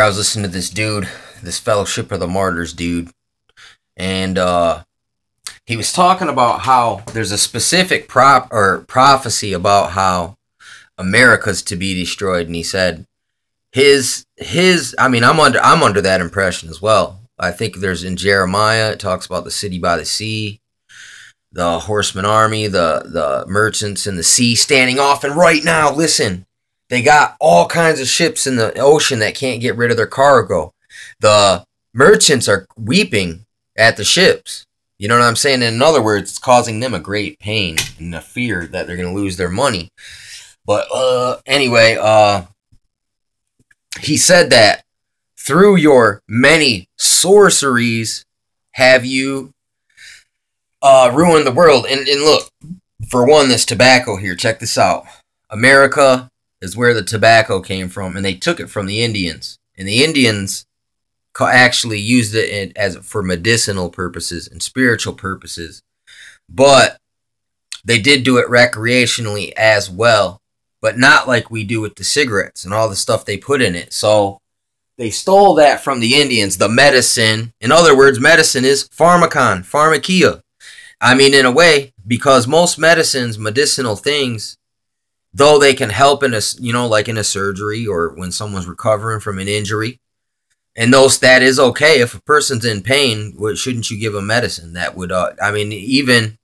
I was listening to this dude, this Fellowship of the Martyrs dude, and he was talking about how there's a specific prophecy about how America's to be destroyed, and he said I mean, I'm under that impression as well. I think there's in Jeremiah, it talks about the city by the sea, the horseman army, the merchants in the sea standing off. And right now, listen, they got all kinds of ships in the ocean that can't get rid of their cargo. The merchants are weeping at the ships. You know what I'm saying? In other words, it's causing them a great pain and a fear that they're going to lose their money. But anyway, he said that through your many sorceries have you ruined the world. And look, for one, this tobacco here, check this out. America is where the tobacco came from, and they took it from the Indians. And the Indians actually used it for medicinal purposes and spiritual purposes. But they did do it recreationally as well, but not like we do with the cigarettes and all the stuff they put in it. So they stole that from the Indians, the medicine. In other words, medicine is pharmacon, pharmakia. I mean, in a way, because most medicines, medicinal things, though they can help in a, like in a surgery or when someone's recovering from an injury, and that is okay. If a person's in pain, shouldn't you give them medicine? That would, I mean, even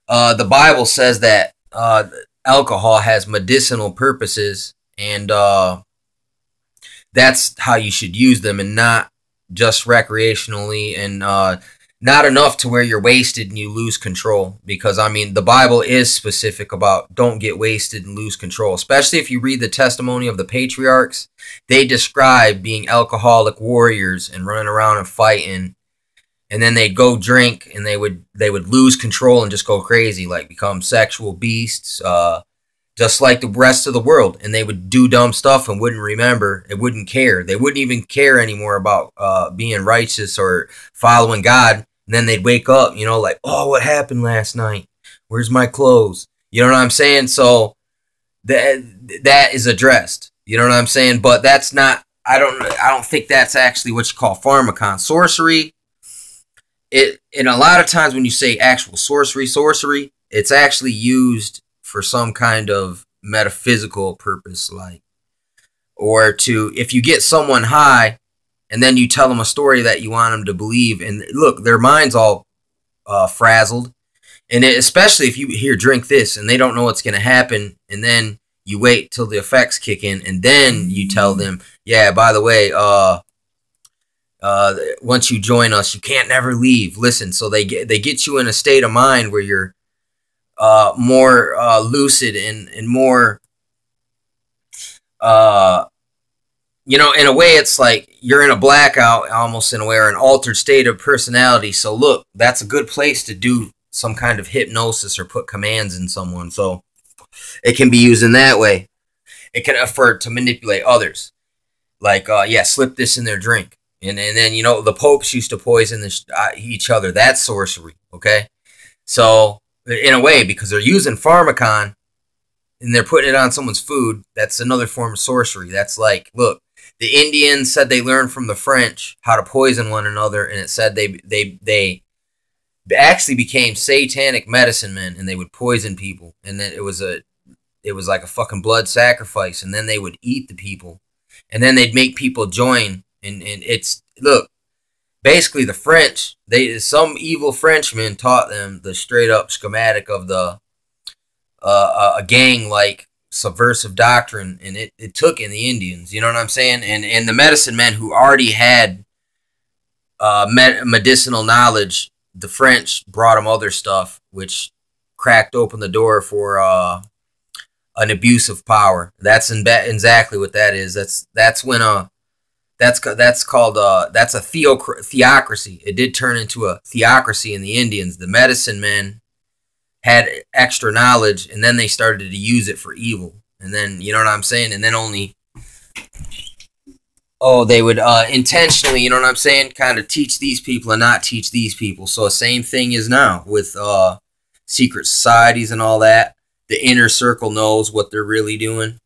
the Bible says that alcohol has medicinal purposes, and that's how you should use them, and not just recreationally, and not enough to where you're wasted and you lose control. Because, I mean, the Bible is specific about don't get wasted and lose control. Especially if you read the testimony of the patriarchs. They describe being alcoholic warriors and running around and fighting. And then they'd go drink and they would lose control and just go crazy, like become sexual beasts, just like the rest of the world. And they would do dumb stuff and wouldn't remember. It wouldn't care. They wouldn't even care anymore about being righteous or following God. And then they'd wake up, like, oh, what happened last night? Where's my clothes? You know what I'm saying? So that is addressed. You know what I'm saying? But that's not, I don't think that's actually what you call pharmacon. Sorcery, and a lot of times when you say actual sorcery, it's actually used for some kind of metaphysical purpose, like, or if you get someone high and then you tell them a story that you want them to believe, and look, their mind's all frazzled, and especially if you hear drink this and they don't know what's going to happen, and then you wait till the effects kick in, and then you tell them, yeah, by the way, once you join us, you can't never leave. Listen, so they get you in a state of mind where you're more lucid and more, in a way, it's like you're in a blackout, almost in a way, or an altered state of personality. So look, that's a good place to do some kind of hypnosis or put commands in someone. So it can be used in that way. It can afford to manipulate others. Like, slip this in their drink. And then, the popes used to poison each other. That's sorcery, okay? So, in a way, because they're using pharmacon and they're putting it on someone's food, that's another form of sorcery. That's like, look, the Indians said they learned from the French how to poison one another, and it said they actually became satanic medicine men, and they would poison people, and then it was like a fucking blood sacrifice, and then they would eat the people, and then they'd make people join, and it's, look, basically the French, some evil Frenchmen taught them the straight up schematic of the a gang like subversive doctrine, and it took in the Indians, you know what I'm saying? And the medicine men who already had medicinal knowledge, the French brought them other stuff, which cracked open the door for an abuse of power. That's exactly what that is. That's when that's a theocracy. It did turn into a theocracy in the Indians. The medicine men had extra knowledge, and then they started to use it for evil. And then, you know what I'm saying? And then they would intentionally, you know what I'm saying, kind of teach these people and not teach these people. So the same thing is now with secret societies and all that. The inner circle knows what they're really doing.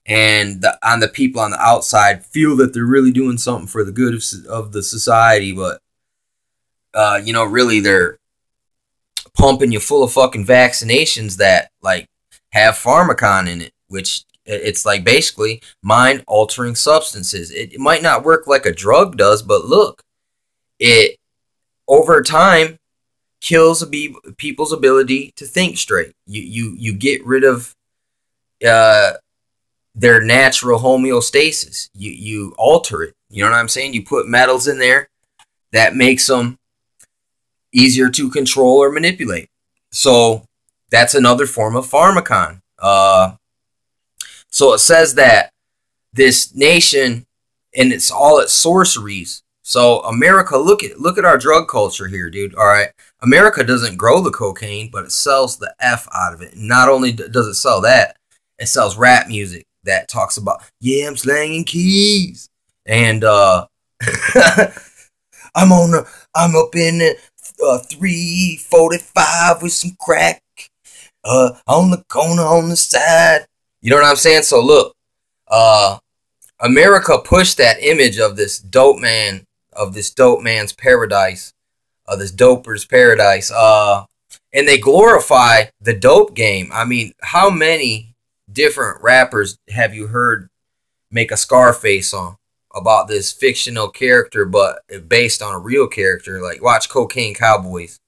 and on the people on the outside feel that they're really doing something for the good of the society, but you know, really they're pumping you full of fucking vaccinations that like have pharmacon in it, which it's like basically mind altering substances. It might not work like a drug does, but look, it over time kills people's ability to think straight. You get rid of their natural homeostasis. You alter it. You know what I'm saying? You put metals in there that makes them easier to control or manipulate. So that's another form of pharmacon. So it says that this nation, and it's all its sorceries. So America, look at our drug culture here, dude. All right, America doesn't grow the cocaine, but it sells the F out of it. And not only does it sell that, it sells rap music that talks about, yeah, I'm slanging keys, and I'm up in 345 with some crack on the corner on the side. You know what I'm saying? So look, America pushed that image of this dope man, of this dope man's paradise, of this doper's paradise, and they glorify the dope game. I mean, how many different rappers have you heard make a Scarface song about this fictional character, but based on a real character? Like, watch Cocaine Cowboys,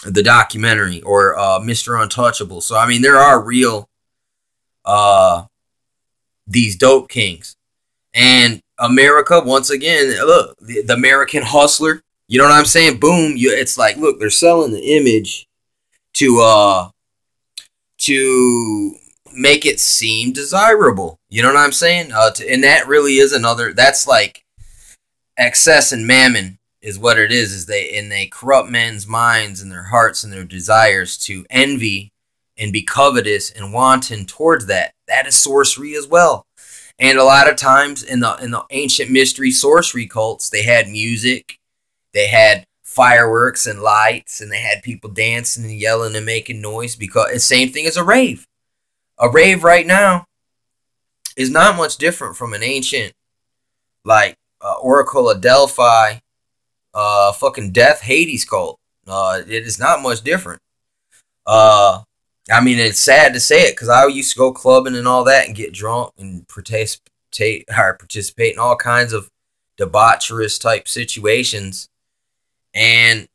the documentary, or Mr. Untouchable. So I mean, there are real these dope kings. And America, once again, look, the American hustler, you know what I'm saying? Boom, it's like, look, they're selling the image to make it seem desirable. You know what I'm saying? And that really is another, that's like excess and mammon is what it is they corrupt men's minds and their hearts and their desires to envy and be covetous and wanton towards that. That is sorcery as well. And a lot of times in the ancient mystery sorcery cults, they had music, they had fireworks and lights, and they had people dancing and yelling and making noise, because it's the same thing as a rave. A rave right now is not much different from an ancient, like, Oracle of Delphi, fucking Death Hades cult. It is not much different. I mean, it's sad to say it, because I used to go clubbing and all that and get drunk and participate in all kinds of debaucherous type situations. And,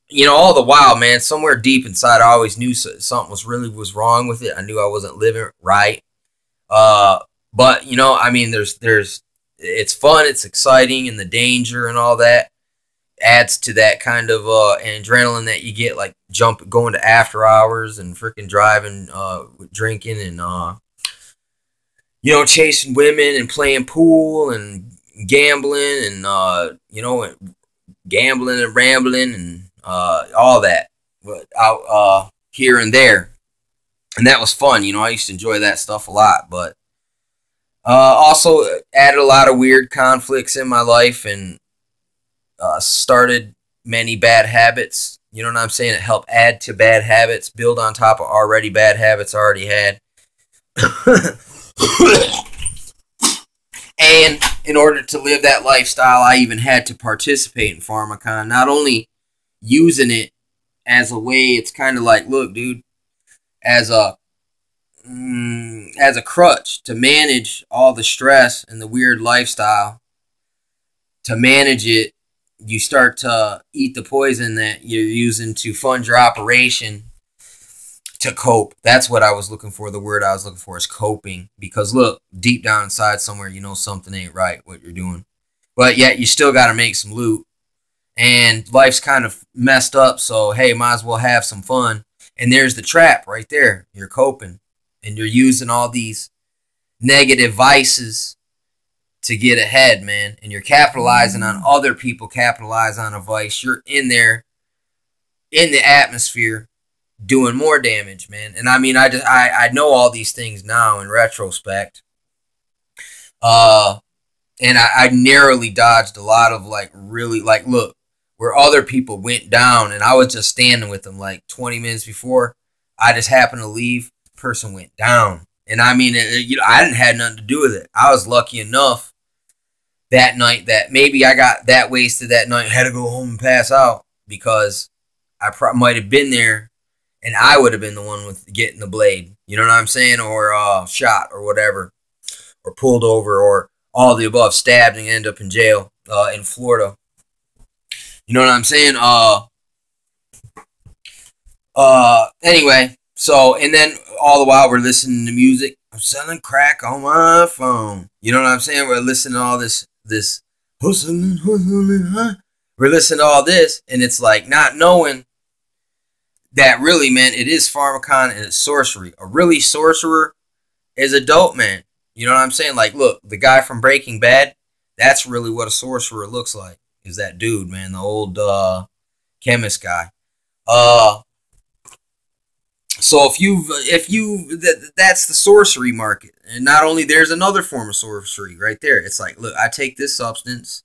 you know, all the while, man, somewhere deep inside, I always knew something was wrong with it. I knew I wasn't living right. But, you know, I mean, it's fun, it's exciting, and the danger and all that adds to that kind of adrenaline that you get, like going to after hours and freaking driving, drinking, and you know, chasing women and playing pool and gambling and you know, gambling and rambling and all that, but out here and there, and that was fun. You know, I used to enjoy that stuff a lot, but also added a lot of weird conflicts in my life, and started many bad habits. You know what I'm saying? It helped add to bad habits, build on top of already bad habits I already had. And in order to live that lifestyle, I even had to participate in pharmacon. Not only using it as a way, it's kind of like, look, dude, as a crutch to manage all the stress and the weird lifestyle. To manage it, you start to eat the poison that you're using to fund your operation to cope. That's what I was looking for. The word I was looking for is coping. Because look, deep down inside somewhere, you know something ain't right what you're doing. But yet you still got to make some loot. And life's kind of messed up, so hey, might as well have some fun. And there's the trap right there. You're coping. And you're using all these negative vices to get ahead, man. And you're capitalizing on other people capitalize on a vice. You're in there, in the atmosphere, doing more damage, man. And I mean, I know all these things now in retrospect. And I narrowly dodged a lot of, like, really, like, look, where other people went down and I was just standing with them like 20 minutes before, I just happened to leave. person went down. And I mean, I didn't have nothing to do with it. I was lucky enough that night that maybe I got that wasted that night, had to go home and pass out because I might have been there and I would have been the one with getting the blade. You know what I'm saying? Or shot or whatever, or pulled over, or all the above, stabbed and end up in jail in Florida. You know what I'm saying? Anyway, so, and then all the while we're listening to music. I'm selling crack on my phone. You know what I'm saying? We're listening to all this hustling, huh? We're listening to all this, and it's like not knowing that really, man, it is pharmacon and it's sorcery. A really sorcerer is a dope man. You know what I'm saying? Like, look, the guy from Breaking Bad, that's really what a sorcerer looks like. Is that dude, man, the old chemist guy. So that's the sorcery market. And not only, there's another form of sorcery right there. It's like, look, I take this substance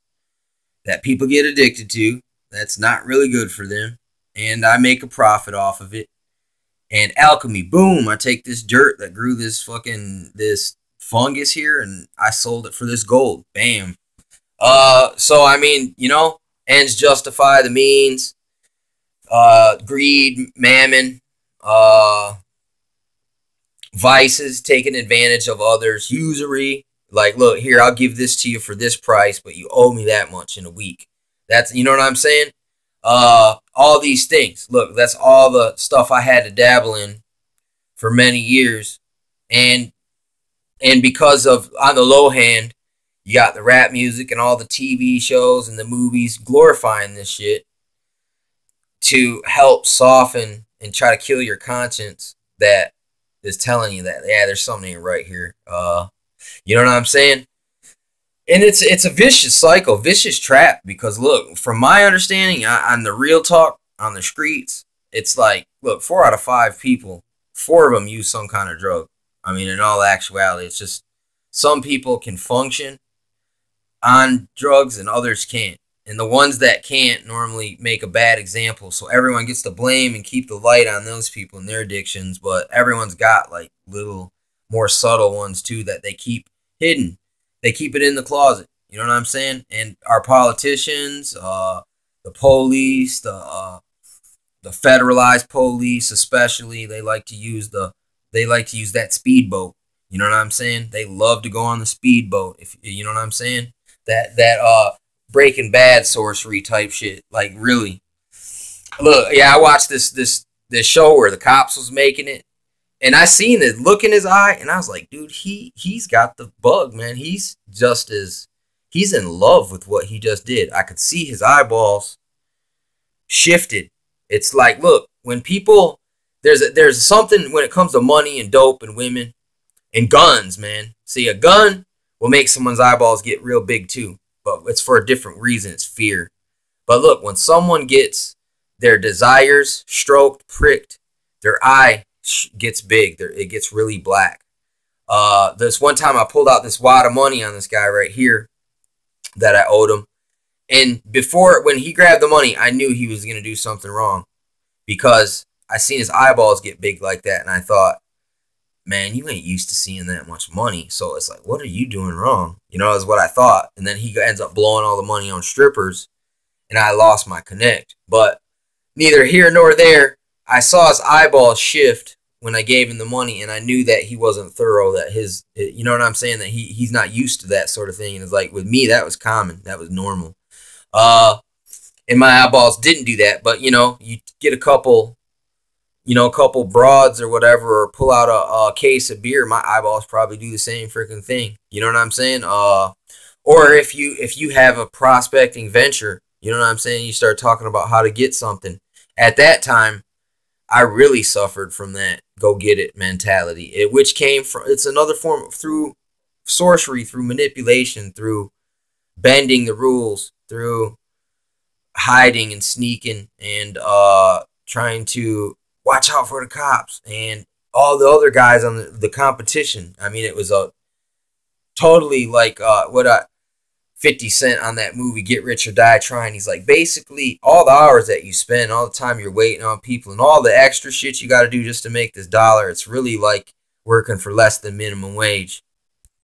that people get addicted to, that's not really good for them, and I make a profit off of it. And alchemy, boom, I take this dirt that grew this fungus here, and I sold it for this gold. Bam. So I mean, you know, ends justify the means. Greed, mammon, vices, taking advantage of others, usury. Like, look, here, I'll give this to you for this price, but you owe me that much in a week. That's, you know what I'm saying? All these things. Look, that's all the stuff I had to dabble in for many years. And because of, on the low hand, you got the rap music and all the TV shows and the movies glorifying this shit to help soften and try to kill your conscience that is telling you that, yeah, there's something right here. You know what I'm saying? And it's a vicious cycle, vicious trap, because look, from my understanding, on the real talk, on the streets, it's like, look, 4 out of 5 people, 4 of them use some kind of drug. I mean, in all actuality, it's just some people can function on drugs and others can't. And the ones that can't normally make a bad example. So everyone gets to blame and keep the light on those people and their addictions. But everyone's got like little more subtle ones too that they keep hidden. They keep it in the closet. You know what I'm saying? And our politicians, the police, the federalized police especially, they like to use that speedboat. You know what I'm saying? They love to go on the speedboat. If you know what I'm saying? That Breaking Bad sorcery type shit. Like, really. Look, yeah, I watched this show where the cops was making it, and I seen the look in his eye, and I was like, dude, he's got the bug, man. He's in love with what he just did. I could see his eyeballs shifted. It's like, look, when people, there's something when it comes to money and dope and women and guns, man. See, a gun will make someone's eyeballs get real big too. But it's for a different reason. It's fear. But look, when someone gets their desires stroked, pricked, their eye gets big. It gets really black. This one time I pulled out this wad of money on this guy right here that I owed him. And when he grabbed the money, I knew he was going to do something wrong. Because I seen his eyeballs get big like that. And I thought, man, you ain't used to seeing that much money. So it's like, what are you doing wrong? You know, is what I thought. And then he ends up blowing all the money on strippers. And I lost my connect. But neither here nor there. I saw his eyeballs shift when I gave him the money. And I knew that he wasn't thorough. That you know what I'm saying? That he's not used to that sort of thing. And it's like, with me, that was common. That was normal. And my eyeballs didn't do that. But, you know, you get a couple broads or whatever, or pull out a case of beer, my eyeballs probably do the same freaking thing. You know what I'm saying? Or if you have a prospecting venture, you know what I'm saying? You start talking about how to get something. At that time, I really suffered from that go get it mentality, which came from, it's another form through sorcery, through manipulation, through bending the rules, through hiding and sneaking and trying to watch out for the cops and all the other guys on the competition. I mean, it was a totally like 50 Cent on that movie Get Rich or Die Trying. He's like, basically, all the hours that you spend, all the time you're waiting on people, and all the extra shit you got to do just to make this dollar, it's really like working for less than minimum wage.